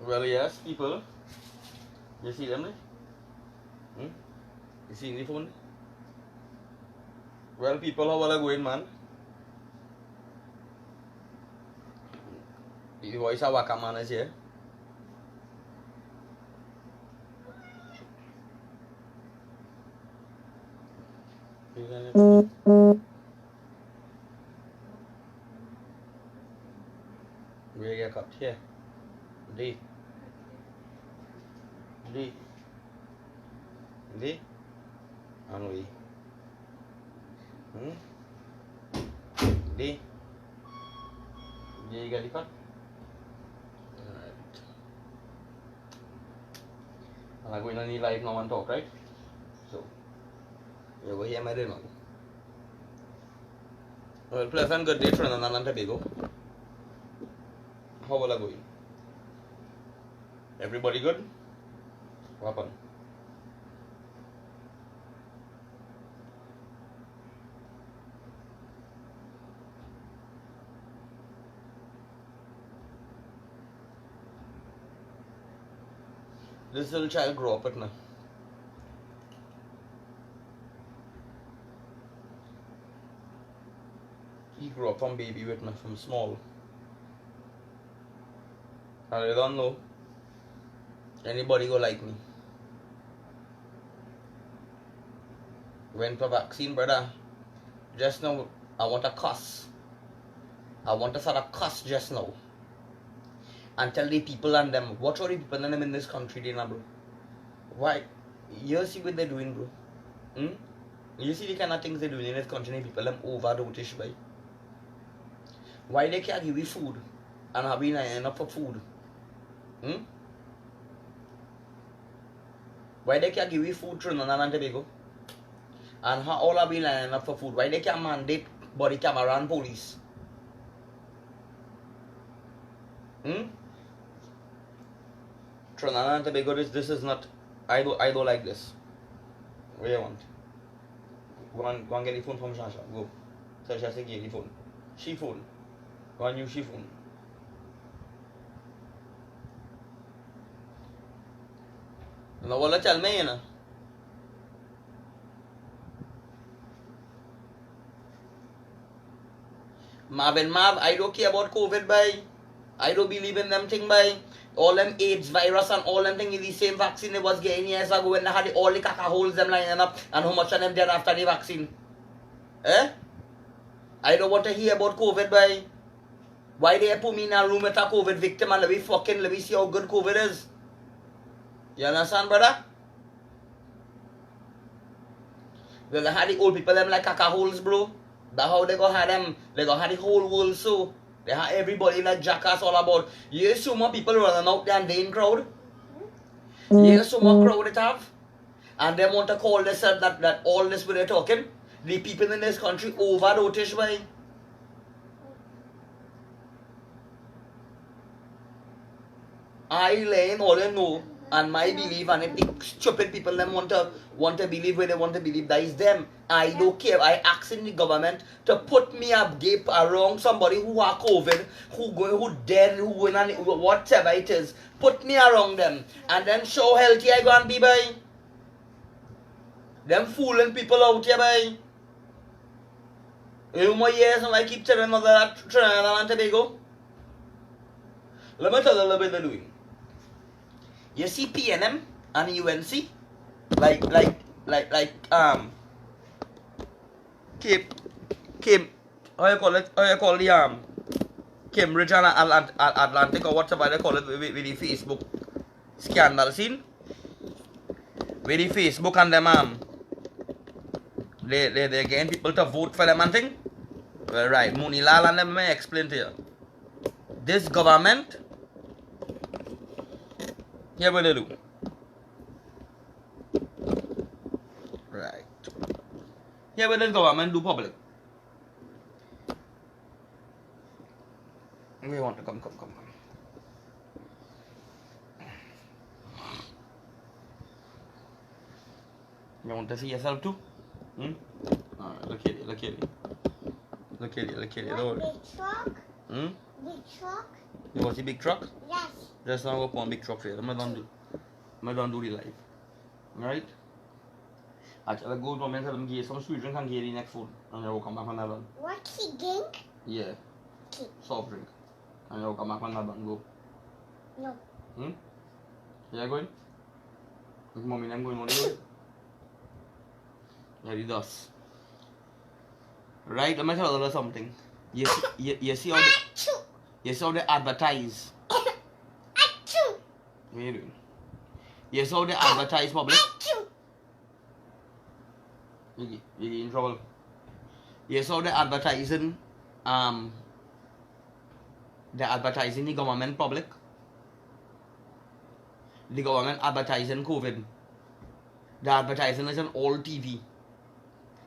Well, yes, people. You see them, hmm? You see the phone? Well, people, how are going, man? The voice of Waka man is here. Where you cut here? D. D. D. And we. D. D, you get the cut? Alright. And I'm going to need live now and talk, right? So, you go hear my dinner. Well, pleasant good day, Trinidad and Tobago. How will I go? Everybody good? What happened? This little child grew up with me. He grew up from baby with me, from small. And I don't know anybody go like me. Went for vaccine, brother. Just now, I want a cuss. I want to start a cuss just now. And tell the people and them, watch all the people and them in this country, they know, bro. Why? You see what they're doing, bro. You see the kind of things they're doing in this country, and people them overdotish by. Why they can't give you food and having enough for food? Why they can't give you food through Trinidad and Tobago? And how all are being enough for food? Why they can't mandate body camera and police? Trinidad and Tobago, this is not. I don't like this. What do you want? Go and get the phone from Shasha. Go. So Shasha get the phone. She phone. Go and use she phone. Now what you tell me, you know? Marv, I don't care about COVID, bye. I don't believe in them thing, bye. All them AIDS virus and all them thing is the same vaccine they was getting years ago when they had all the caca holes them lining up and how much of them dead after the vaccine. I don't want to hear about COVID, bye. Why they put me in a room with a COVID victim and let me see how good COVID is. You understand, brother? Well, they had the old people them like caca holes, bro. That's how they gonna have them. They gonna have the whole world so. They have everybody like jackass all about. You hear so much people running out there and they in crowd. You hear so much crowd it have. And they want to call themselves that all this way they're talking. The people in this country overdotish by. I learn all I know and my belief, and if the stupid people them want to believe where they want to believe, that is them. I don't care. I asking the government to put me up gap around somebody who are COVID, who dead, who going on whatever it is. Put me around them and then show healthy I go and be by. Them fooling people out here by. You more years and I keep telling another that Trinidad and Tobago. Let me tell you a little bit they're doing. You see PNM and UNC, Kim, how you call it? How you call the Cambridge and Atlantic or whatever they call it with the Facebook scandal scene? With the Facebook and them they're getting people to vote for them and thing. Well, right, Munilal and them may explain to you. This government, here what they do. Right. Here what this government do public. We want to come. You want to see yourself too? Alright, look at it. Look at it. Big truck? Big truck? You want to see big truck? Yes. Just now go upon big truck fair. I don't do the live. Right? Actually, I go to and tell them get some sweet drink and get the next food. And I will come back on that one. What's he drink? Yeah. Okay. Soft drink. And I will come back on that one. Go. No. Yeah, going? With mommy and I'm going on the way. Yeah, it does. Right, let me tell you something. You see how you see how they advertise. What are you doing? You see how they advertise public? You in trouble. You saw the advertising the government public. The government advertising COVID. The advertising is on all TV.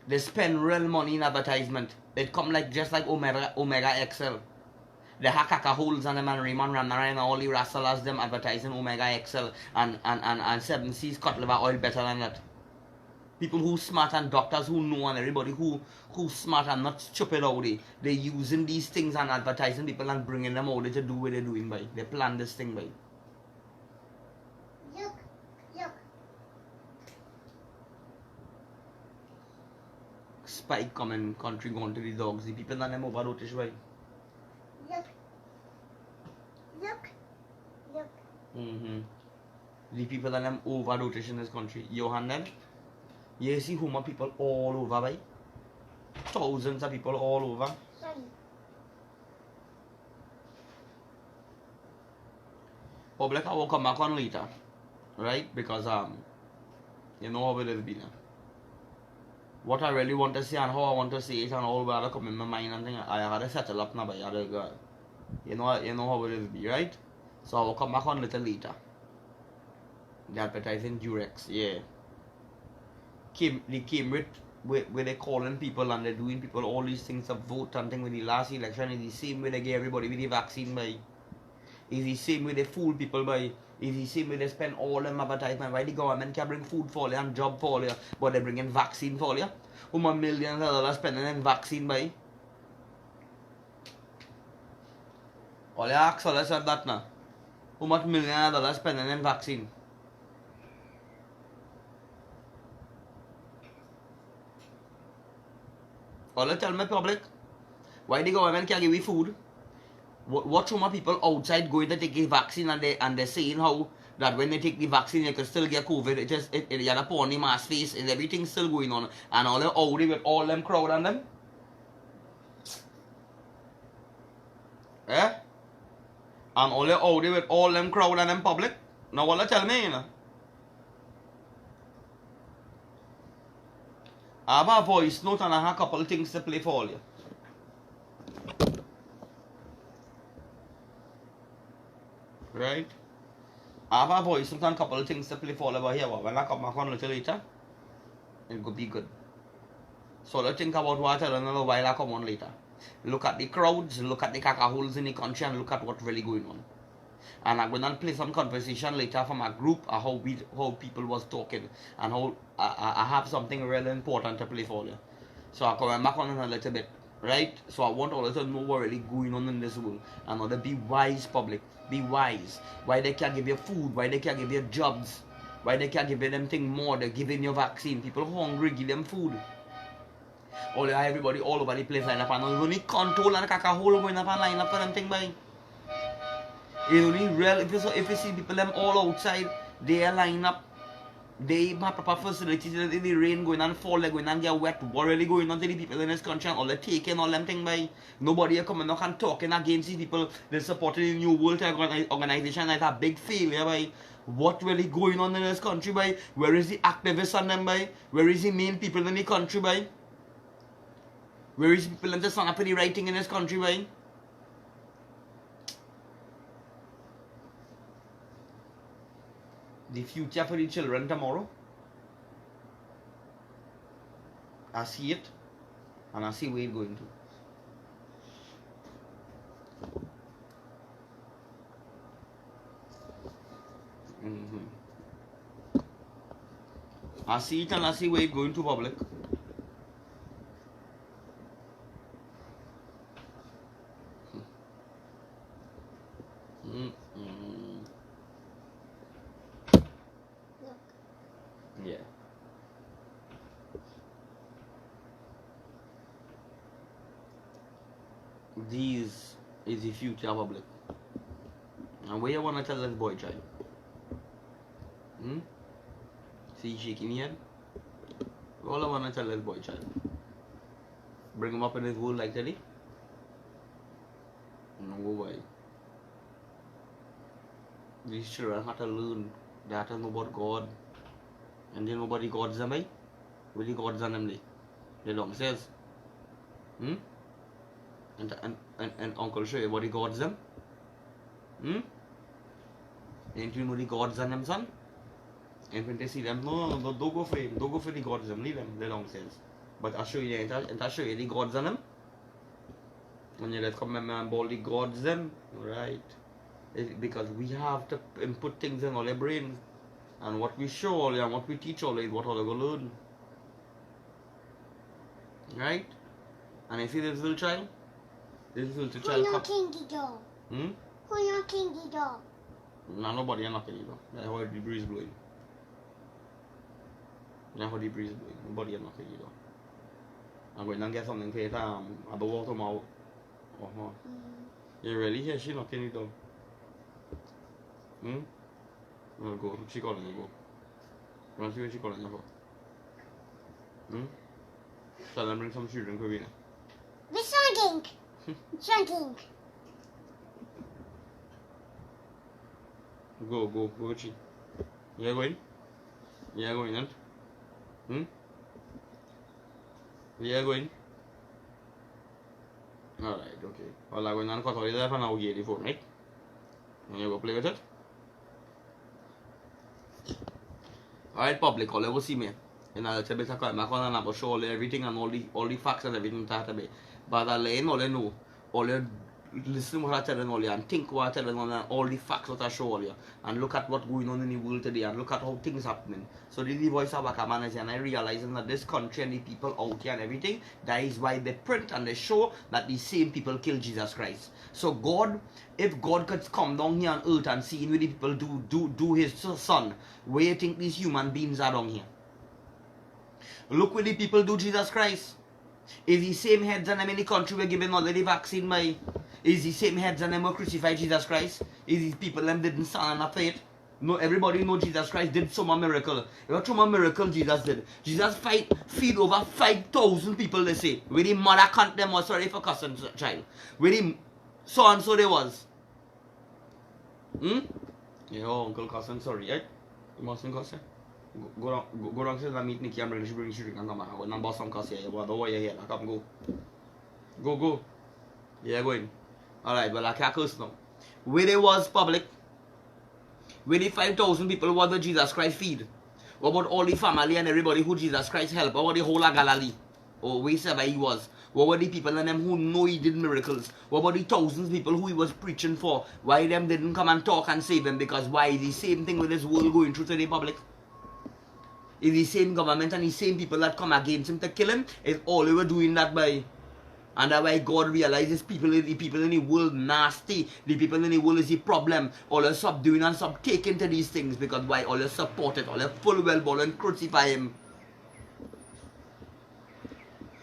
They spend real money in advertisement. It come like just like Omega XL. The Hakaka holes and them and Raymond Ramnara and all the Rassalas them advertising Omega XL and 7 Seas cut liver oil better than that. People who smart and doctors who know and everybody who smart and not stupid out there. They're using these things and advertising people and bringing them out there to do what they're doing by. They plan this thing by. Look. Spike coming country going to the dogs. The people that them overdose by. Look. The people that them overdose in this country. Johan them. You see how many people all over by? Thousands of people all over. Sorry. Public I will come back on later. Right? Because you know how it is been. What I really want to say and how I want to say it and all that come in my mind and thing I had to settle up now by other girl. You know how it is be, right? So I will come back on a little later. The advertising Durex, yeah. They came with where they're calling people and they're doing people all these things to vote and things with the last election. It's the same way they get everybody with the vaccine by. It's the same way they fool people by. It's the same way they spend all them advertisement. Why the government can bring food for you and job for you, but they bring in vaccine for you? How much millions of dollars spending in vaccine by? All you ask all said that now. How much millions of dollars spending in vaccine? All tell me public, why the government can't give you food? What so many people outside going to take the vaccine and they're saying how that when they take the vaccine they can still get COVID. It had a pony mask face and everything's still going on and all them out with all them crowd on them. Eh? And all them out with all them crowd and them public. Now what you tell me, you know? I have a voice note and I have a couple of things to play for all you. Right? I have a voice note and a couple of things to play for all over here. But when I come back on a little later, it could be good. So let's think about what I tell you while I come on later. Look at the crowds, look at the cacaholes in the country and look at what's really going on. And I'm going to play some conversation later from a group how people was talking and how I have something really important to play for you. So I'll come back on in a little bit, right? So I want all of you to know what's really going on in this world and how to be wise public, be wise. Why they can't give you food, why they can't give you jobs, why they can't give you them thing more, they're giving you vaccine. People hungry, give them food. Everybody all over the place line up and there's only control and cacahole going up and line up for them thing by. It's only real if you see people them all outside, they line up, they have proper facilities, the rain going and fall, they're going and get wet, what really going on to the people in this country and all they're taking all them thing by. Nobody are coming up and talking against these people. They're supporting the New World Organization. It's a big failure by. What really going on in this country by? Where is the activists on them by? Where is the main people in the country by? Where is the people that stand up for the right thing in this country by? The future for the children tomorrow. I see it and I see where it's going to. I see it and I see where it's going to public. is the future public. And what you want to tell this boy child? See he shaking his head? All I want to tell this boy child. Bring him up in his world like that. No way. These children have to learn. They have to know about God. And then nobody gods them, eh? Really gods on them, they don't says. And Uncle show you what he gods them? Ain't you know the gods on them, son? And when they see them, no, don't go for him. Don't go for the gods them, leave them, they don't says. But I'll show you, and I'll show you the gods on them. And you let come and ball the gods them, right? Because we have to input things in all their brains. And what we show all and what we teach all is what all they go learn. Right? And you see this little child? This little child. Who knocking the door? Who knocking the door? No, nobody is knocking the door. That's how the breeze blowing. That's how the breeze blowing. Nobody is knocking the door. I'm going to get something for you. I don't walk them out. You really hear she knocking the door? No, go. She calling you, go. You want to see what she calling you for? Tell them bring some children for me. We're shrinking. Shrinking. Go, Chi. You are going? You are going, huh? You are going? Alright, okay. Well, I'm going to cut all the and I'll get the phone, right? And you go play with it? Alright, public, all you see me. And I'll tell you back on and I'll show all everything and all the facts and everything that be. But I'll let all you know, all you listen what I'm telling all you and think what I'm telling all you and all the facts what I show all you. And look at what's going on in the world today and look at how things happening. So this is the voice of Wakaman and I realizing that this country and the people out here and everything, that is why they print and they show that the same people kill Jesus Christ. So God, if God could come down here on earth and see what the people do his son, where you think these human beings are down here? Look what the people do Jesus Christ. Is the same heads and them in the country we're giving already vaccine by? Is the same heads and them who crucified Jesus Christ? Is these people them didn't stand on faith? No, everybody know Jesus Christ did some miracle. What some miracle Jesus did? Jesus feed over 5,000 people, they say. Where the mother can't them was sorry for cussing child. Where the so and so they was. Yeah, Uncle Cousin, sorry, eh? You mustn't cuss, eh? Go downstairs and meet Nikki and bring she drink and come back. I'm boss some cuss here, but don't worry here. Come go. Yeah, going. Alright, well I can't curse now. Where they was public, where the 5,000 people was the Jesus Christ feed. What about all the family and everybody who Jesus Christ helped? What about the whole of Galilee? Or wherever he was? What were the people and them who know he did miracles? What about the thousands of people who he was preaching for? Why them didn't come and talk and save him? Because why is the same thing with this world going through today public? Is the same government and the same people that come against him to kill him is all they were doing that by. And that's why God realizes the people in the world nasty. The people in the world is the problem. All they stop doing and stop taking to these things because why all they support it, all they full well ball and crucify him.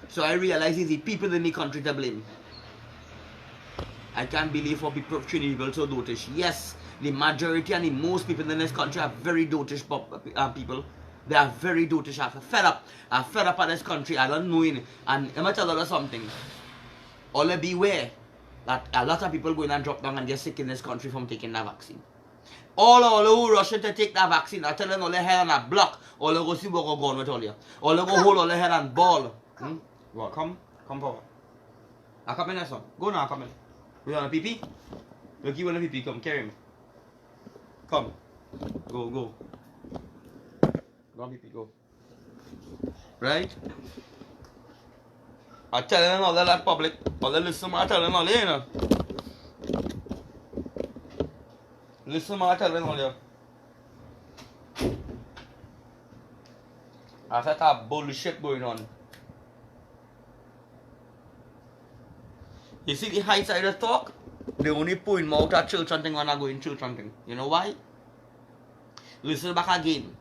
So I realize it's the people in the country to blame. I can't believe how people treat people so dotish. Yes, the majority and the most people in this country are very dotish people. They are very dotish. I'm fed up. I'm fed up at this country. I don't know it. And let me tell you something. All beware that a lot of people going and drop down and get sick in this country from taking that vaccine. All who rushing to take that vaccine are telling all their head on a block. All go see what go on with all you. All go hold all their head and ball. Well, come forward. I come in there, son. Go now, come in. We want a pee-pee? Look, you want a pee-pee, come, carry me. Come. Go. Go on, pee-pee, go. Right? I'm telling all that public. All the listen, I'm telling all you, you know. Listen, I'm telling all you. I said that bullshit going on. You see the high side of talk? They only point me out at church and thing when I go in church and thing. You know why? Listen back again.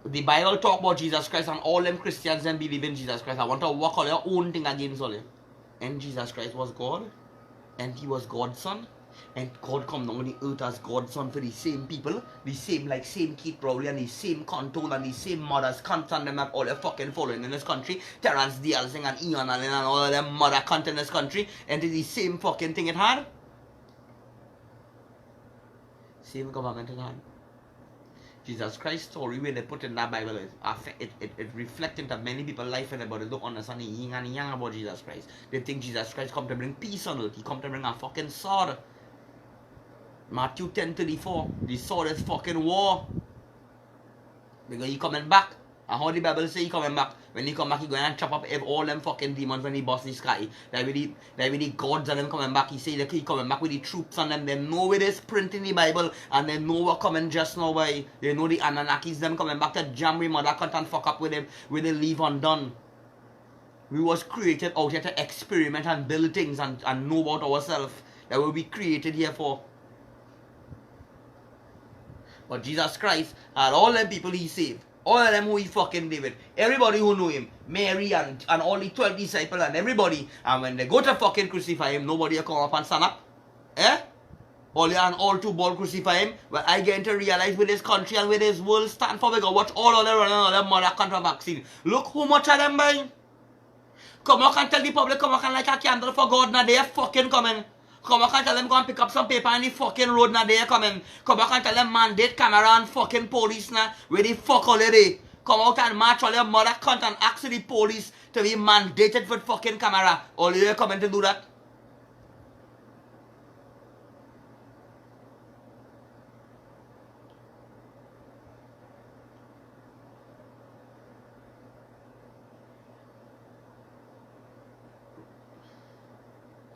The Bible talk about Jesus Christ and all them Christians and believe in Jesus Christ. I want to work on your own thing against all you. And Jesus Christ was God. and he was God's son, and God come down on the earth as God's son for the same people, the same Keith Rowley and the same Control and the same mothers cunt and them have all the fucking following in this country, Terrence Dialsing and Ian Allen and all of them mother cunt in this country, and it's the same fucking thing it had. Same government it had. Jesus Christ's story where they put in that Bible it reflects into many people's life and but they don't understand the yin and yang about Jesus Christ. They think Jesus Christ come to bring peace on earth. He come to bring a fucking sword. Matthew 10:34. The sword is fucking war. Because he coming back. And how the Bible say he coming back? When he come back, he going and chop up all them fucking demons when he bust the sky. Like with the gods and them coming back. He say that he coming back with the troops and them. They know where this print in the Bible. And they know what coming just now by. They know the Anunnakis them coming back to jam with mother cunt and fuck up with them. With they leave undone. We was created out here to experiment and build things and know about ourselves. That we be created here for. But Jesus Christ had all them people he saved. All of them who he fucking did with. Everybody who knew him. Mary and all the 12 disciples and everybody. And when they go to fucking crucify him, nobody will come up and stand up. Eh? All two ball crucify him. Well, I get to realize with this country and with this world stand for, we go watch all of them running all them mother contra vaccine. Look how much of them buying. Come on and tell the public, come on and light a candle for God. Now they are fucking coming. Come back and tell them go and pick up some paper on the fucking road now they coming. Come back and tell them mandate camera and fucking police now. Where the fuck all they? Come out and march all your mother cunt and ask the police to be mandated for fucking camera. All you coming to do that?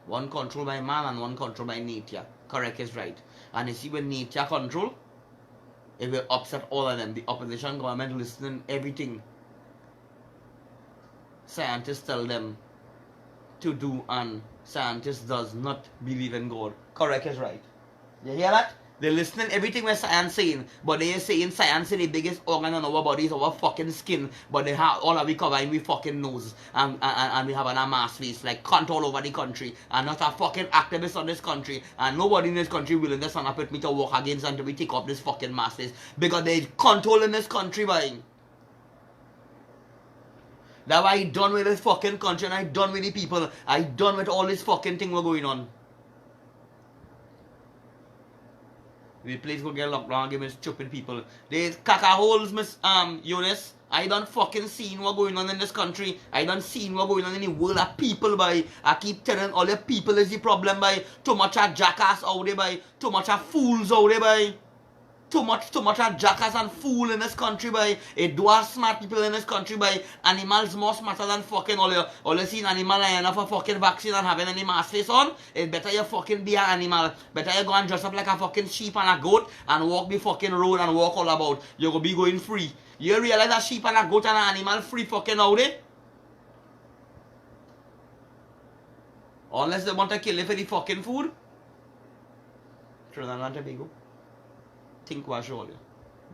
One controlled by man and one controlled by nature. Correct is right. And you see when nature control, it will upset all of them. The opposition government listening everything scientists tell them to do and scientists does not believe in God. Correct is right. You hear that? They're listening everything we're science saying, but they're saying science is the biggest organ on our body is our fucking skin, but they have all of we covering we fucking nose and we have a mass face like cunt all over the country and not a fucking activist on this country and nobody in this country willing to stand up with me to walk against until we take off this fucking mass face because they control in this country by. That's why I done with this fucking country and I done with the people. I done with all this fucking thing we're going on. The place go get locked down, give me stupid people. There's caca holes, Miss Eunice. I done fucking seen what going on in this country. I done seen what going on in the world of people by. I keep telling all the people is the problem by. Too much of jackass out there by. Too much of fools out there by. Too much of jackass and fool in this country by. It do have smart people in this country by. Animals more smarter than fucking all you seen animal line up a fucking vaccine and having any mask face on. It better you fucking be an animal. Better you go and dress up like a fucking sheep and a goat and walk the fucking road and walk all about. You go be going free. You realize a sheep and a goat and an animal free fucking out there? Unless they want to kill you for the fucking food. Trinidad and Tobago. Think was all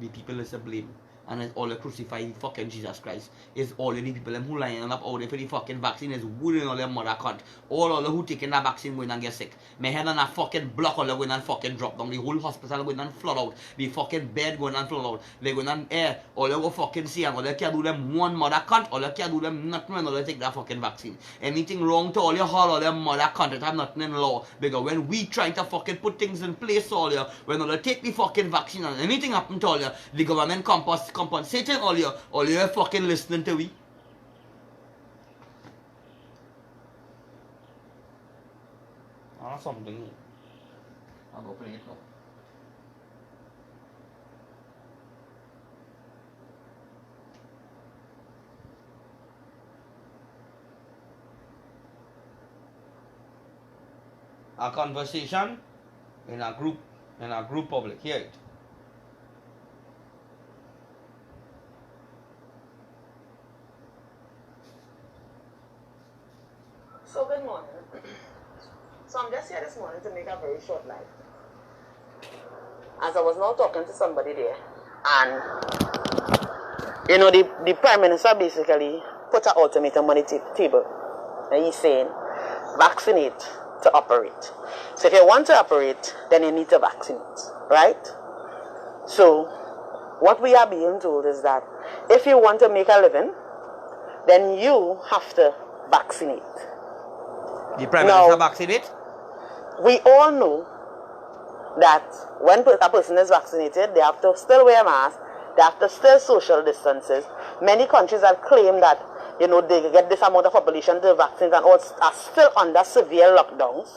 the people is to blame and it's all the crucify fucking Jesus Christ is all the people them who lining up out there for the fucking vaccine is wooing all them mother cunt all the who taking that vaccine going and get sick my head on a fucking block all going and fucking drop down the whole hospital going and flood out the fucking bed going and flood out they going and air all they go fucking see and all they can do them one mother cunt all they can do them nothing when all they take that fucking vaccine anything wrong to all your all them mother cunt it have nothing in law because when we trying to fucking put things in place all you when all they take the fucking vaccine and anything happen to all you the government compensating all you fucking listening to we. Something. I'll go play it now. A conversation in a group public. Hear it. So good morning. So I'm just here this morning to make a very short life. As I was now talking to somebody there, and you know the Prime Minister basically put an ultimatum on the table. And he's saying, vaccinate to operate. So if you want to operate, then you need to vaccinate, right? So what we are being told is that if you want to make a living, then you have to vaccinate. The Prime Minister vaccinate? We all know that when a person is vaccinated, they have to still wear a mask, they have to still social distances. Many countries have claimed that, you know, they get this amount of population to vaccines and all are still under severe lockdowns.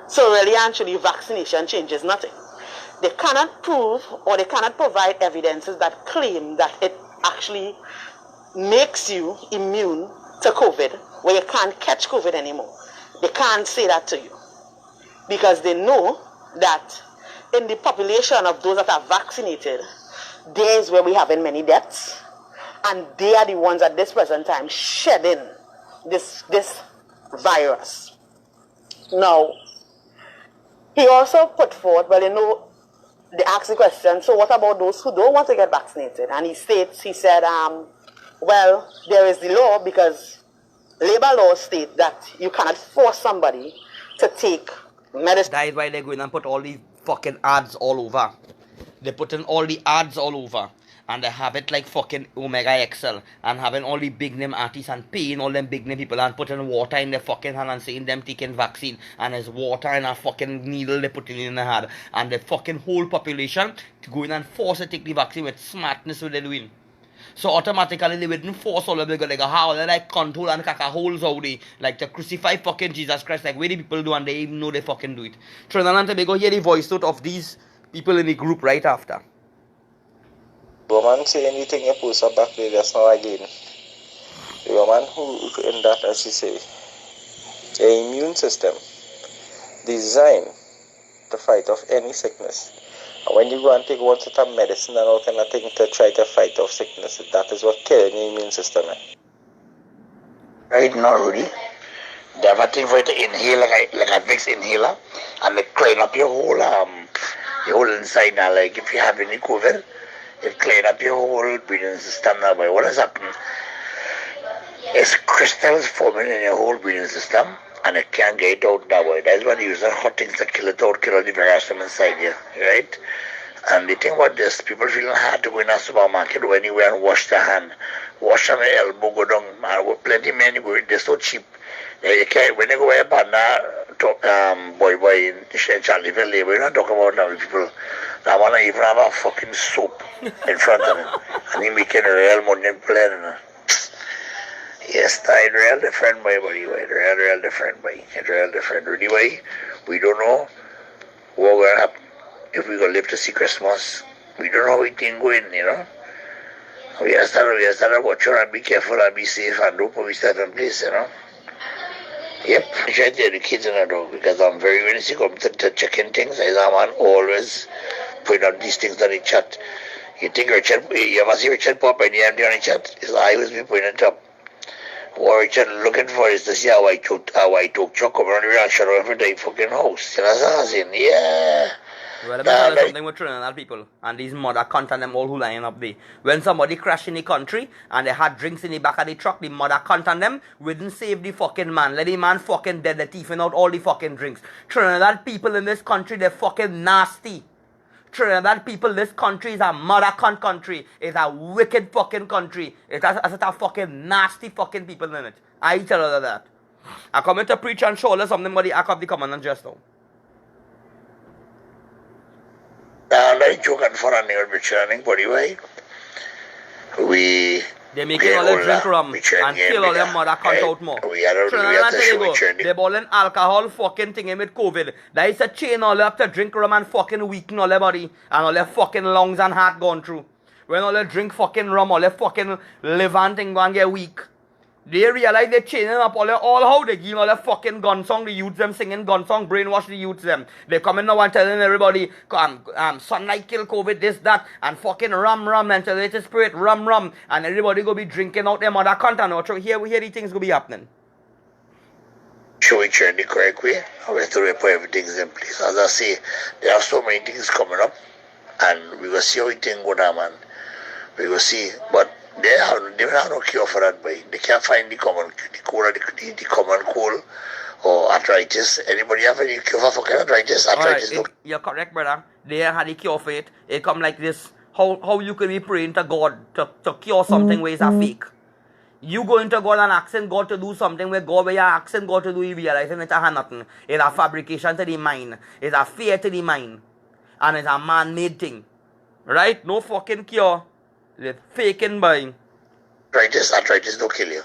So really, actually, vaccination changes nothing. They cannot prove or they cannot provide evidences that claim that it actually makes you immune to COVID, where you can't catch COVID anymore. They can't say that to you because they know that in the population of those that are vaccinated, there is where we have in many deaths, and they are the ones at this present time shedding this virus. Now, he also put forth, well, you know, they asked the question, so what about those who don't want to get vaccinated? And he said, well, there is the law because labor laws state that you cannot force somebody to take medicine. That is why they're going and put all these fucking ads all over. They're putting all the ads all over. And they have it like fucking Omega XL. And having all the big name artists and paying all them big name people and putting water in their fucking hand and saying them taking vaccine. And there's water in a fucking needle they putting in their hand. And the fucking whole population to go in and force to take the vaccine with smartness what they're doing. So automatically they wouldn't force all of them. They go, how they like control and caca holes out there. Like to crucify fucking Jesus Christ. Like where the people do and they even know they fucking do it. Trinidad and Tobago hear the voice note of these people in the group right after. Woman say anything you post up back there just now again. The woman who in that, as she say, the immune system designed to fight off any sickness. And when you go and take one set of medicine and all kind of thing to try to fight off sickness, that is what killing your immune system. Right now, Rudy, they have a thing for you to inhale like a Vicks inhaler, and it clean up your whole inside now. Like if you have any COVID, it clean up your whole breathing system now. But what has happened is crystals forming in your whole breathing system, and it can't get out that way. That's why they use the hot things to kill it out, kill all the virus from inside you, right? And the thing about this, people feeling hard to go in a supermarket or anywhere and wash their hand, wash on the elbow, go down, man, with plenty of money, they're so cheap. You can't, when you go to a partner, boy, in Charleville, we're not talking about now people. I want to even have a fucking soap in front of him. And he making a real money plan. Yes, it's real different, boy, real different, boy. It's real different. Anyway, we don't know what will happen if we go live to see Christmas. We don't know how it can go in, you know. We have to watch out and be careful and be safe and do what we start in place, you know. Yep, I try to educate them now because I'm very, very sick of to checking things. I'm always putting out these things on the chat. You think Richard, you ever see Richard pop in the empty on the chat? His eye was me putting it up. What Richard looking for is to see how I took Chuck come around the reaction every day fucking house. You know what I'm saying? Yeah. Well, let me tell you something with Trinidad people and these mother cunt and them all who lying up there. When somebody crashed in the country and they had drinks in the back of the truck, the mother cunt and them wouldn't save the fucking man. Let the man fucking dead, they're thieving out all the fucking drinks. Trinidad people in this country, they're fucking nasty. Trinidad people, this country is a mother cunt country. It's a wicked fucking country. It has a fucking nasty fucking people in it. I tell you that. I come in to preach and show you something about the act of the commandant just now. Like joking for a new returning, but anyway, they're making all the drink rum and kill all them mother cunt out more. They're balling alcohol fucking thing with COVID. That is a chain all up to drink rum and fucking weaken all their body and all their fucking lungs and heart gone through. When all they drink fucking rum, all their fucking liver and thing go and get weak. They realize they're chaining up all how they give all the fucking gun song, the youths them singing gun song, brainwash the youths them. They come in now and telling everybody, sunlight kill COVID, this, that, and fucking rum, ventilator spirit, rum, and everybody go be drinking out their mother content. So here the things go be happening. Should we turn the correct way? We have to put everything's in place. As I say, there are so many things coming up, and we will see how it thing go down, man. We will see, but They have no cure for that, boy. They can't find the common cold or arthritis. Anybody have any cure for fucking arthritis? Arthritis, Alright, you're correct, brother. They had the cure for it. It come like this. How you can be praying to God to cure something where it's a fake. You going to God and asking God to do something where you're asking God to do, you realizing it's a nothing. It's a fabrication to the mind. It's a fear to the mind. And it's a man-made thing. Right? No fucking cure. They're faking by. Arthritis don't kill you.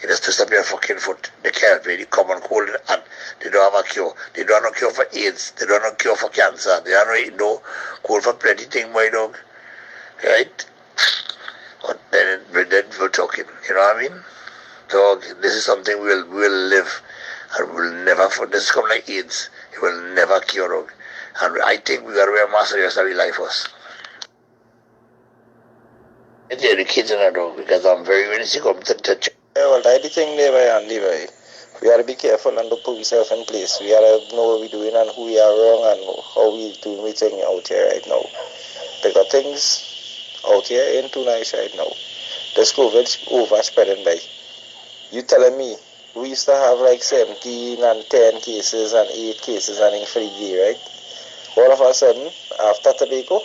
You just twist up your fucking foot. They can't really common cold and they don't have a cure. They don't have no cure for AIDS. They don't have no cure for cancer. They don't no cure for plenty things, my dog. Right? But then we're talking. You know what I mean? Dog, this is something we'll live and we'll never this is come like AIDS. It will never cure, dog. And I think we gotta wear masks the rest of our life us. It's the kids in a dog because I'm very ready to come to touch. Well, that's the thing there, by Andy, right? We gotta be careful and put ourselves in place. We gotta know what we're doing and who we are wrong and how we doing we thing out here right now. Because things out here ain't too nice right now. This COVID over spreading by. You telling me we used to have like 17 and 10 cases and 8 cases and in 3 day, right? All of a sudden, after Tobago,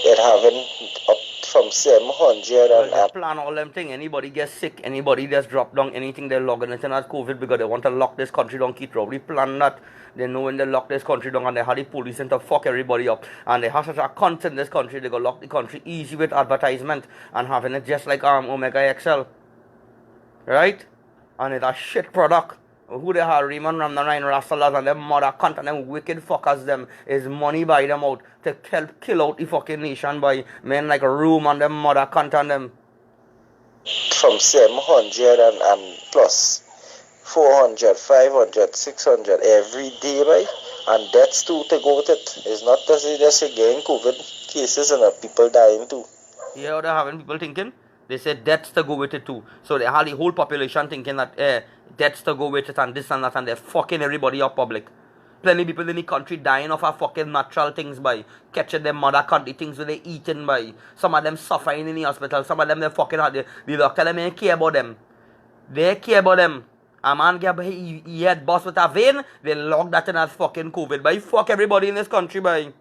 it having up from 700 Well, they and plan all them thing. Anybody gets sick, anybody just drop down, anything they're logging it in as COVID because they want to lock this country down, keep probably plan that. They know when they lock this country down and they have the police in to fuck everybody up. And they have such a cunt in this country, they go lock the country easy with advertisement and having it just like Omega XL. Right? And it's a shit product. Who they have, Raymond Ramnarine Rastalas and them mother cunt and them wicked fuckers them is money by them out to kill out the fucking nation by men like Rome and them mother cunt and them. from 700 and plus 400, 500, 600 every day, right? And that's too to go with it. It's not just again COVID cases and people dying too. Yeah, what they're having people thinking? They said deaths to go with it too. So they have the whole population thinking that deaths to go with it and this and that and they're fucking everybody up public. Plenty people in the country dying of our fucking natural things by catching them mother country things where they eating by. Some of them suffering in the hospital. Some of them they fucking had the doctor them ain't care about them. They care about them. A man he had boss with a vein, they locked that in as fucking COVID by fuck everybody in this country by.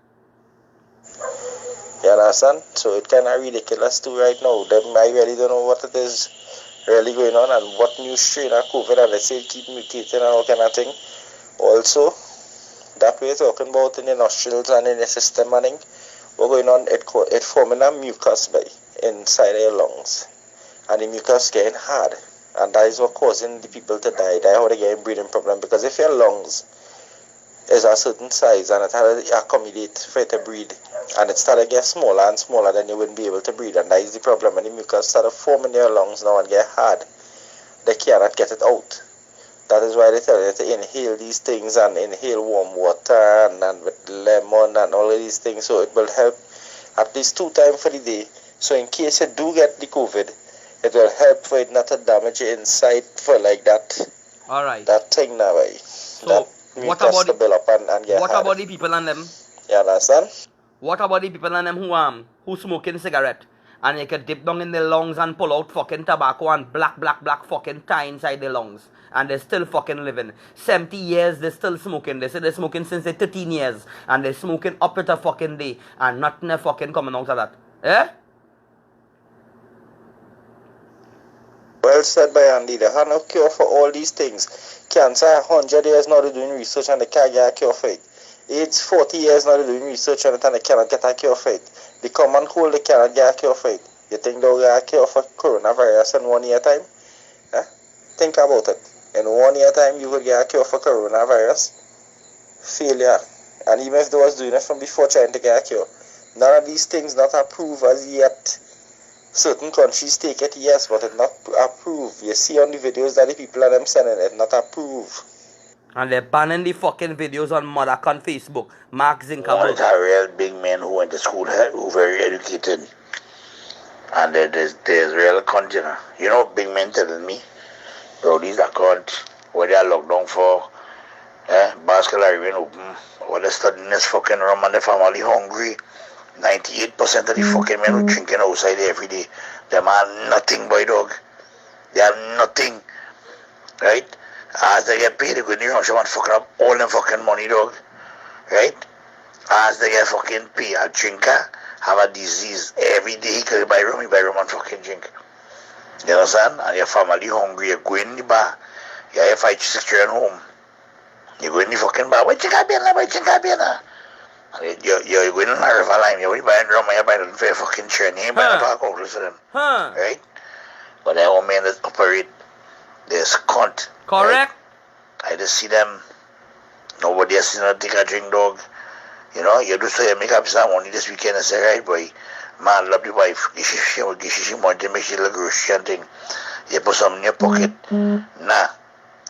You understand? So it kind of ridiculous too right now. I really don't know what it is really going on and what new strain of COVID and they say keep mutating and all kind of thing. Also, that we're talking about in the nostrils and in the system and thing, what's going on, it forming a mucus by inside your lungs. And the mucus getting hard. And that is what causing the people to die. That's how they get breathing problem. Because if your lungs is a certain size and it has to accommodate for it to breathe, and it started to get smaller and smaller, then you wouldn't be able to breathe. And that is the problem. When the mucus started forming in your lungs now and get hard, they cannot get it out. That is why they tell you to inhale these things and inhale warm water and with lemon and all of these things. So it will help at least 2 times for the day. So in case you do get the COVID, it will help for it not to damage your inside for like that. Alright. That thing now, right? So what about to build up and get what hard. about the people and them? You understand? What about the people and them who smoking cigarette and you can dip down in their lungs and pull out fucking tobacco and black fucking tar inside their lungs and they're still fucking living 70 years they're still smoking. They say they're smoking since they're 13 years and they're smoking up at a fucking day and nothing is fucking coming out of that. Eh? Well said by Andy. They have no cure for all these things. Cancer 100 years now they're doing research and they can't get a cure for it. AIDS 40 years now they're doing research on it and they cannot get a cure for it. The common cold they cannot get a cure for it. You think they'll get a cure for coronavirus in 1 year time? Huh? Think about it. In 1 year time you could get a cure for coronavirus. Failure. And even if they was doing it from before trying to get a cure. None of these things not approved as yet. Certain countries take it, yes, but it's not approved. You see on the videos that the people are them sending it, not approved. And they're banning the fucking videos on Mother on Facebook. Mark Zuckerberg. One are real big men who went to school, who very educated. And there's real content. You know, big men telling me, bro, these are called where they are locked down for. Basketball are even open. Or they're studying this fucking room and the family hungry. 98% of the fucking men who drinking outside every day. Them are nothing, boy, dog. They are nothing, right? As they get paid, they go in the restaurant fucking up all them fucking money, dog, right? As they get fucking paid, a drinker have a disease. Every day he can buy rum and fucking drink. You understand? And your family hungry, you go in the bar, you have 5-6 children home. You go in the fucking bar, wait, chinka. And you're going on a river line, you're buying rum, you're buying it for your fucking children, you ain't buying a park out for them. Right? But that old man that operate this cunt. Correct. Right? I just see them. Nobody has seen them take a drink, dog. You know, you do so you make up some money this weekend and say, right, boy, man, love the wife. Give she money, make she look grocery and thing. You put some in your pocket. Nah.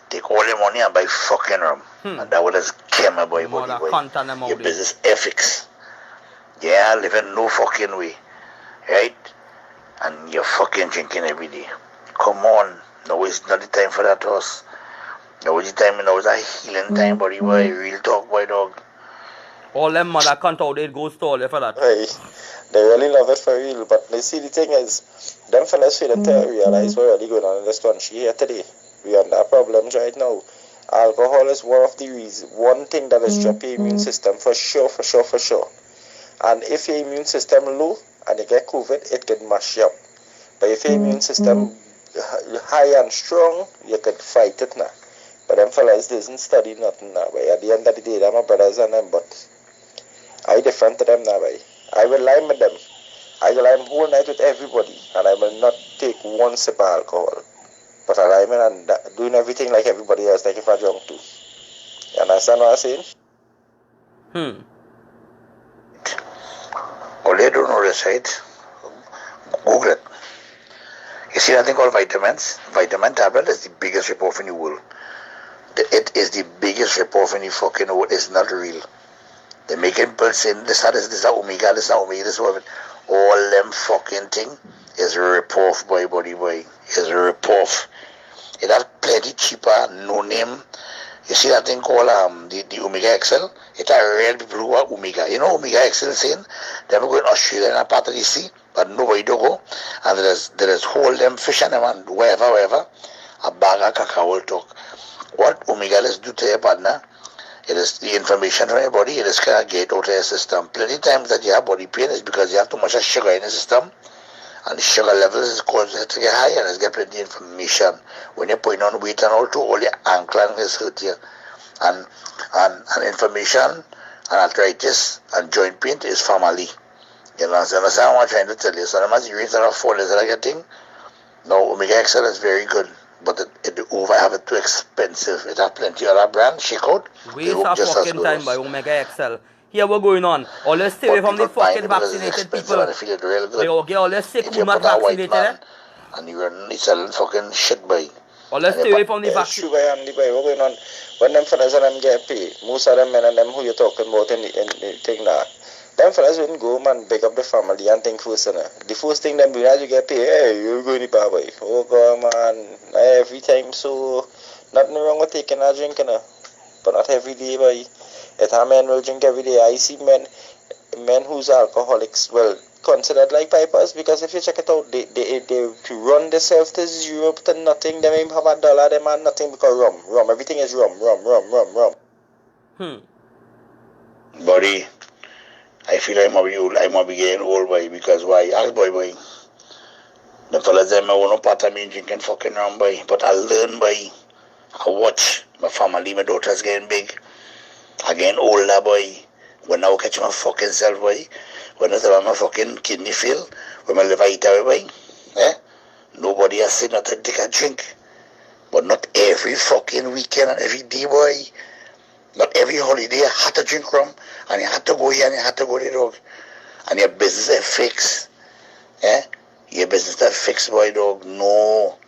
Take all your money and buy fucking rum. And that would have scare my boy, boy. Your business ethics. Yeah, living no fucking way. Right? And you're fucking drinking every day. Come on. No, it's not the time for that, us. No, it's the time, no, it's a healing time, buddy, boy. Real talk, boy, dog. All them mother cunt out there go stall for that. Hey, they really love it for real, but you see the thing is, them fellas fail to realize what's really going on in this country here today. We have that problems right now. Alcohol is one of the reasons, one thing that is dropping your immune system for sure. And if your immune system low and you get COVID, it can mash you up. But if your immune system high and strong, you can fight it now. But them fellas doesn't study nothing now. But at the end of the day, they're my brothers and them, but I different to them now. I will lie with them. I will lie whole night with everybody, and I will not take one sip of alcohol. But I lie and doing everything like everybody else, like if I drunk too. You understand what I'm saying? All you don't know this, right? Google it. You see that thing called vitamins? Vitamin tablet is the biggest ripoff in the world. It is the biggest ripoff in the fucking world. It's not real. They make it pills saying this is omega, this is omega. All them fucking thing is a ripoff, boy. It's a ripoff. It has plenty cheaper, no name. You see that thing called the Omega XL? It are real people who are Omega. You know Omega XL saying? They go in Australia and a part of the sea, but nobody do go. And there is hold them fish and them and wherever, a bag of cacao will talk. What Omega does do to your partner, it is the information from your body, it is kind of get out of your system. Plenty times that you have body pain is because you have too much sugar in the system. And the sugar levels is caused to get high and it's get plenty information. When you're putting on weight and all too, all your ankle is hurt here. And inflammation and arthritis and joint pain is family. You understand what I'm trying to tell you? So as you reach that fall is that getting? No, Omega XL is very good. But it over have it too expensive. It has plenty of other brands. Check out. Waste of fucking time by Omega XL. Here we're going on. All let's stay away from the fucking vaccinated people. They all let's sick who not vaccinated. And you're selling fucking shit by. All let's stay away from the vaccine. We're going on. When them fellas and them get paid, most of them men and them who you're talking about in the thing now, them fellas wouldn't go man pick up the family and think first. The first thing them do as you get paid, hey, you're going to bar boy. Oh god man, every time, so nothing wrong with taking a drink, but not every day boy. If a man will drink every day, I see men who's alcoholics, well, considered like pipers, because if you check it out, they run themselves to zero to nothing. They may have $1, they have nothing because rum, everything is rum. Buddy, I feel I might be getting old, boy, because why? Ask boy. The fellas them I want no part of me drinking fucking rum, boy, but I learn, boy. I watch my family, my daughter's getting big. I getting older, boy. When I catch my fucking self, boy. When I tell my fucking kidney fail, when my liver eat away, boy. Nobody has said not to take a drink. But not every fucking weekend and every day, boy. Not every holiday I had to drink rum. And you had to go here and you had to go there, dog. And your business is fixed. Your business is fixed, boy, dog. No.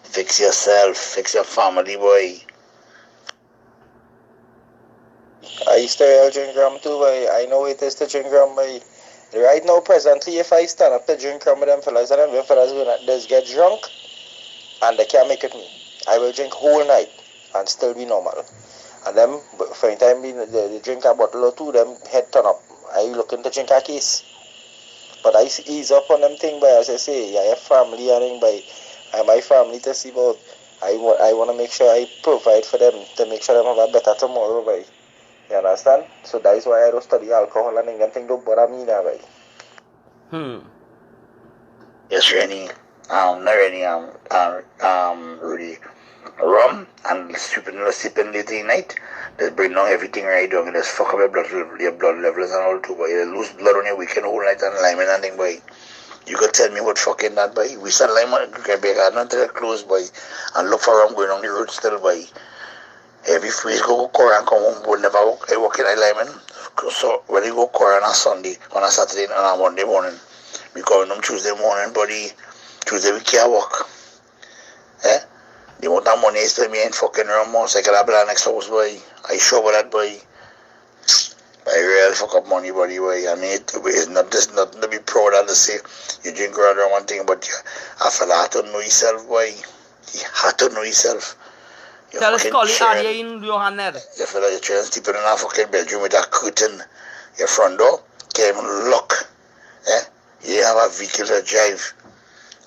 Fix yourself. Fix your family, boy. I used to drink rum too, boy. I know it is to drink rum, boy. Right now, presently, if I stand up to drink rum with them fellas, and them fellas will just get drunk, and they can't make it me. I will drink whole night and still be normal. And them, for the time being, they drink a bottle or two, them head turn up. I looking to drink a case. But I ease up on them thing, boy. As I say, yeah, your family and thing, boy. And my family to see about. I want to make sure I provide for them to make sure them have a better tomorrow, boy. You understand? So that is why I don't study alcohol and anything don't bother me now, boy. Yes, Rennie. Not Rennie. Rudy. Rum and sipping late in night. Just bring down everything right down and just fuck up your blood levels and all too, boy. You lose blood on your weekend whole night and lime and thing, boy. You could tell me what fucking that, boy. We said lime on Quebec, I not tell close, boy. And look for rum going on the road still, boy. Every freeze go Koran come home, but never walk in a lemon. So when you go Koran on Sunday, on a Saturday and on a Monday morning, we come on Tuesday morning, buddy. Tuesday we can't walk. Eh? The amount of money is to me ain't fucking around motorcycle I buy next house, boy. I sure about that, boy. I real fuck up money, buddy, boy. I mean, it's not just nothing to be proud of to say you drink around one thing, but a fella had to know himself, boy. He had to know himself. Tell us, Scully, are you in Johanner? You feel like you're trying to sleep in a fucking bedroom with a curtain. Your front door can't even lock. Eh? You didn't have a vehicle to drive.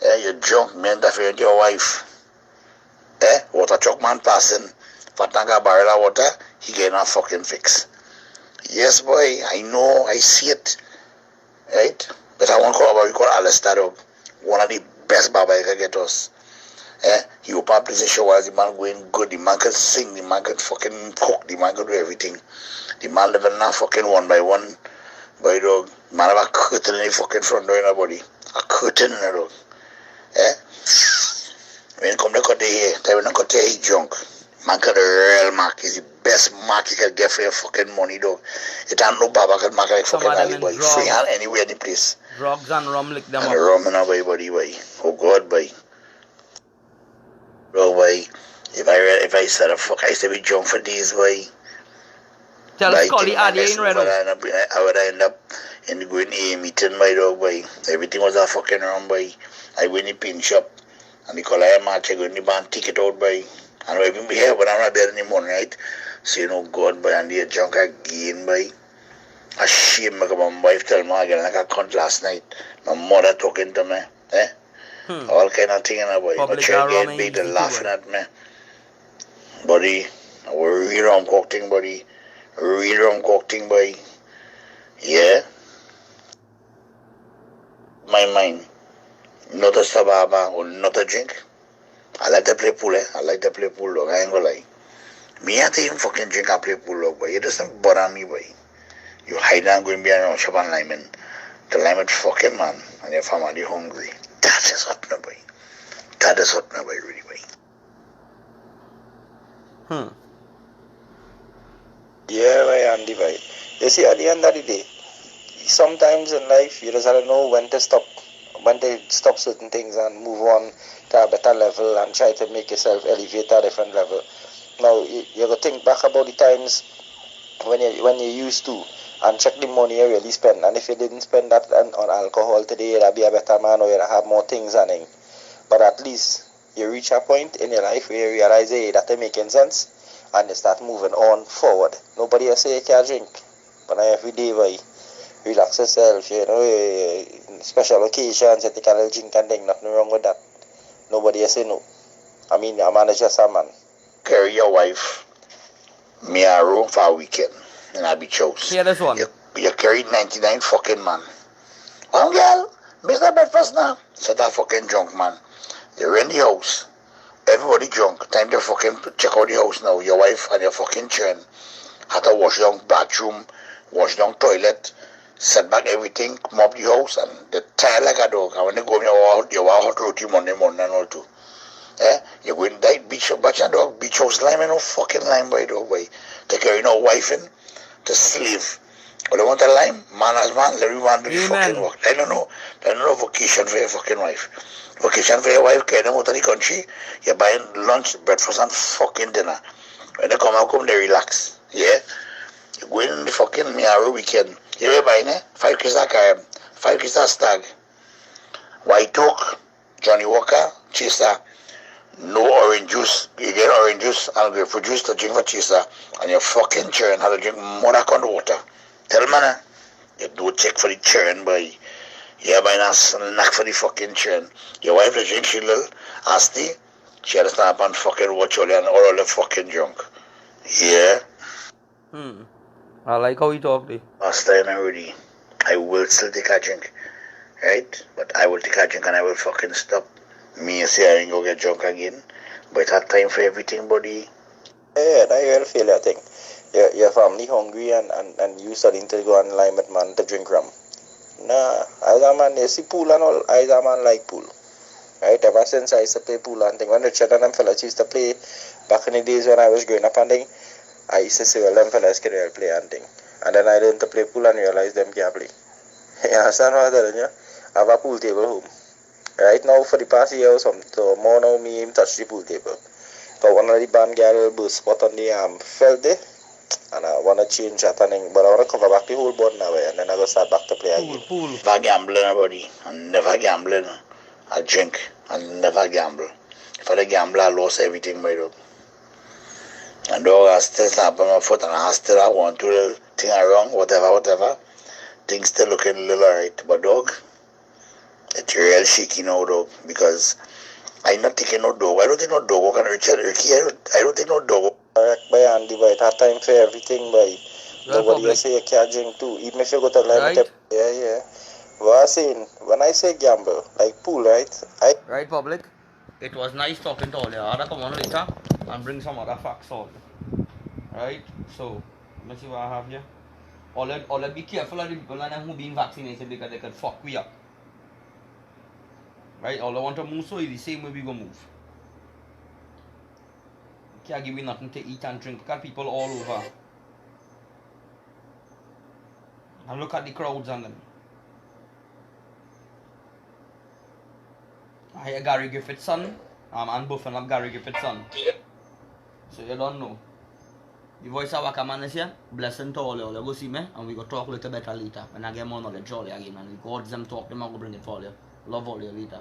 Eh? You're drunk, man, that for your wife. Eh? Water truck man passing. Fat tank a barrel of water, he getting a fucking fix. Yes, boy, I know, I see it. Right? But I want to call about, we call Alistair, one of the best baba you can get us. He open up place show as the man going good, the man can sing, the man can fucking cook, the man can do everything. The man living now fucking one by one. Boy dog, man have a curtain in the fucking front door in the body. A curtain in the dog. When you come to cut the hair, they will not cut the hair drunk. Man got a real mark, is the best mark you can get for your fucking money dog. It ain't no baba can mark like fucking alley boy. Free hand anywhere in the place. Drugs and rum lick them and up. Rum in a body boy. Oh God boy. Bro, boy, if I said a fuck, I used to be drunk for days, boy. Tell Scully, are you in Red House? I would end up in the going A meeting, my dog, boy. Everything was a fucking wrong, boy. I go in the pin shop, and the color match, I go in the band, take it out, boy. And I even be here, but I'm not there anymore, right? So, you know, God, boy, and they're drunk again, boy. A shame, because my wife tell me again, like I cunt last night. My mother talking to me, eh? All kind of thing in a boy. My child getting big, they're laughing at me. Buddy, we're real rum cock thing, buddy. Real rum cock thing, boy. Yeah? My mind. Not a sababa or not a drink. I like to play pool, eh? I like to play pool, dog. I ain't gonna lie. Me, I even fucking drink and play pool, dog, boy. It doesn't bother me, boy. You hide and go and be around shop and Lyman. The Lyman fucking man. And your family hungry. That is hot, no boy. That is hot, no boy, really, boy. Yeah, boy, Andy, boy. You see, at the end of the day, sometimes in life, you just have to know when to stop certain things and move on to a better level and try to make yourself elevate to a different level. Now, you got to think back about the times when you used to, and check the money you really spend. And if you didn't spend that on alcohol today, you'd be a better man or you'd have more things on it. But at least you reach a point in your life where you realize, hey, that ain't making sense, and you start moving on forward. Nobody will say you can't drink, but every day, boy, relax yourself, you know, special occasions, you take a little drink and think, nothing wrong with that. Nobody will say no. I mean, a man is just a man. Carry your wife, me a room for a weekend. And I be chose. Yeah, this one. You carried 99 fucking man. One girl, Mr. Breakfast now. So that fucking drunk man. They're in the house. Everybody drunk. Time to fucking check out the house now. Your wife and your fucking children had to wash down bathroom, wash down toilet, set back everything, mop the house, and they're tired like a dog. And when they go in you want hot roti Monday morning and all too. You go in that beach dog, beach house lime and no fucking lime by dog boy. Take care of no wife in. To slave. But they want a lime, man as man, everyone do the fucking work. I don't know vocation for your fucking wife. Vocation for your wife, carry them out of the country, you're buying lunch, breakfast, and fucking dinner. When they come out, they relax. Yeah? You go in the fucking Miaro weekend. You know buying, 5 crystal carib, 5 crystal stag, white oak, Johnny Walker, chaser. No orange juice. You get orange juice and grapefruit juice to drink for chaser. And your fucking children have to drink more than water. Tell man, you do check for the children, boy. Yeah, man, that's knock for the fucking chain. Your wife the drink, she little Asti. She had to stand up and fucking watch all and all the fucking junk. Yeah. I like how he talk there. Last time already. I will still take a drink. Right? But I will take a drink and I will fucking stop. Me say I ain't go get drunk again. But it had time for everything, buddy. Yeah, that you will feel that thing. Your family hungry and you starting to go online with man to drink rum. Nah, as a man, you see pool and all, as a man like pool. Right, ever since I used to play pool and thing, when Richard and them fellas used to play back in the days when I was growing up and thing, I used to say, well, them fellas can really play and thing. And then I learned to play pool and realized them can't play. You understand what I'm telling you? I have a pool table home. Right now, for the past year or something, so more now me him touch the pool table. But one of the band girl burst spot on the felt there. And I want to change that thing, but I want to cover back the whole board now, and then I go start back to play again. Pool. Never gambling, buddy. I'm never gambling. I drink. I never gamble. If I gamble, I lost everything, my dog. And dog, I still stamp on my foot, and I still I want to do thing wrong, whatever. Things still looking a little alright. But dog, it's real shaky now, dog, because I'm not taking no dog. I don't take no dog. Can Richard Ricky? I don't take no dog. By Andy, but it have time for everything, boy. Well, Nobody public. say you can't drink too, even if you go to limit. Right. Yeah. What I'm saying, when I say gamble, like pool, right? Right, public? It was nice talking to all you. I'll come on later and bring some other facts on. Right? So, let's see what I have here. All be careful of the people and them who been vaccinated because they could fuck we up. Right? All I want to move so is the same way we go move. Can't give me nothing to eat and drink. Look at people all over. And look at the crowds and them. I hear Gary Griffith's son. I'm buffing up Gary Griffith's son. So you don't know. The voice of Wakaman is here. Blessing to all you. You go see me and we go talk a little better later. When I get more knowledge all again and the gods them talk them, I'll go bring it for you. Love all you later.